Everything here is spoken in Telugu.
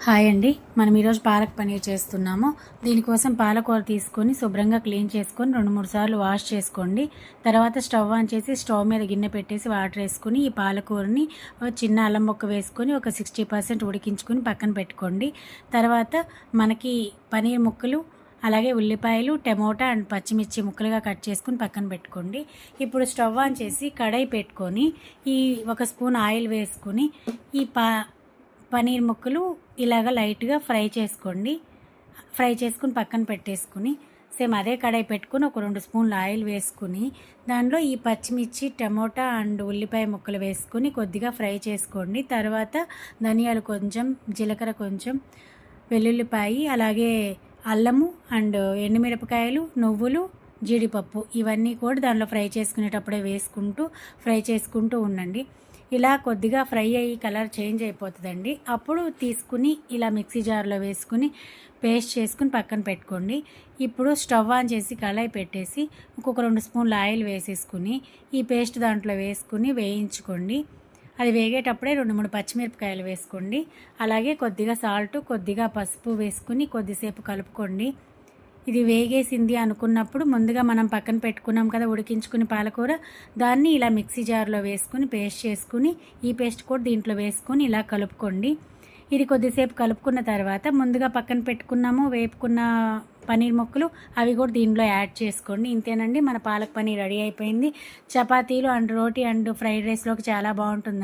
హాయ్ అండి. మనం ఈరోజు పాలక్ పనీర్ చేస్తున్నాము. దీనికోసం పాలకూర తీసుకొని శుభ్రంగా క్లీన్ చేసుకొని 2-3 సార్లు వాష్ చేసుకోండి. తర్వాత స్టవ్ ఆన్ చేసి స్టవ్ మీద గిన్నె పెట్టేసి వాటర్ వేసుకొని ఈ పాలకూరని చిన్న అల్లం ముక్క వేసుకొని ఒక 60% ఉడికించుకొని పక్కన పెట్టుకోండి. తర్వాత మనకి పనీర్ ముక్కలు అలాగే ఉల్లిపాయలు, టమోటా అండ్ పచ్చిమిర్చి ముక్కలుగా కట్ చేసుకుని పక్కన పెట్టుకోండి. ఇప్పుడు స్టవ్ ఆన్ చేసి కడాయి పెట్టుకొని ఒక స్పూన్ ఆయిల్ వేసుకొని ఈ పనీర్ ముక్కలు ఇలాగ లైట్గా ఫ్రై చేసుకోండి. ఫ్రై చేసుకుని పక్కన పెట్టేసుకుని సేమ్ అదే కడాయి పెట్టుకుని ఒక 2 స్పూన్ల ఆయిల్ వేసుకుని దానిలో ఈ పచ్చిమిర్చి, టమోటా అండ్ ఉల్లిపాయ ముక్కలు వేసుకొని కొద్దిగా ఫ్రై చేసుకోండి. తర్వాత ధనియాలు కొంచెం, జీలకర్ర కొంచెం, వెల్లుల్లిపాయి అలాగే అల్లము అండ్ ఎండుమిరపకాయలు, నువ్వులు, జీడిపప్పు ఇవన్నీ కూడా దానిలో ఫ్రై చేసుకునేటప్పుడే వేసుకుంటూ ఫ్రై చేసుకుంటూ ఉండండి. ఇలా కొద్దిగా ఫ్రై అయ్యి కలర్ చేంజ్ అయిపోతుందండి. అప్పుడు తీసుకుని ఇలా మిక్సీ జార్లో వేసుకుని పేస్ట్ చేసుకుని పక్కన పెట్టుకోండి. ఇప్పుడు స్టవ్ ఆన్ చేసి కళాయి పెట్టేసి ఇంకొక 2 స్పూన్ల ఆయిల్ వేసేసుకుని ఈ పేస్ట్ దాంట్లో వేసుకుని వేయించుకోండి. అది వేగేటప్పుడే 2-3 పచ్చిమిరపకాయలు వేసుకోండి. అలాగే కొద్దిగా సాల్ట్, కొద్దిగా పసుపు వేసుకుని కొద్దిసేపు కలుపుకోండి. ఇది వేగేసింది అనుకున్నప్పుడు ముందుగా మనం పక్కన పెట్టుకున్నాం కదా ఉడికించుకుని పాలకూర, దాన్ని ఇలా మిక్సీ జార్లో వేసుకుని పేస్ట్ చేసుకుని ఈ పేస్ట్ కూడా దీంట్లో వేసుకొని ఇలా కలుపుకోండి. ఇది కొద్దిసేపు కలుపుకున్న తర్వాత ముందుగా పక్కన పెట్టుకున్నాము వేపుకున్న పనీర్ ముక్కలు అవి కూడా దీంట్లో యాడ్ చేసుకోండి. ఇంతేనండి, మన పాలక్ పనీర్ రెడీ అయిపోయింది. చపాతీలు అండ్ రోటీ అండ్ ఫ్రైడ్ రైస్లోకి చాలా బాగుంటుంది.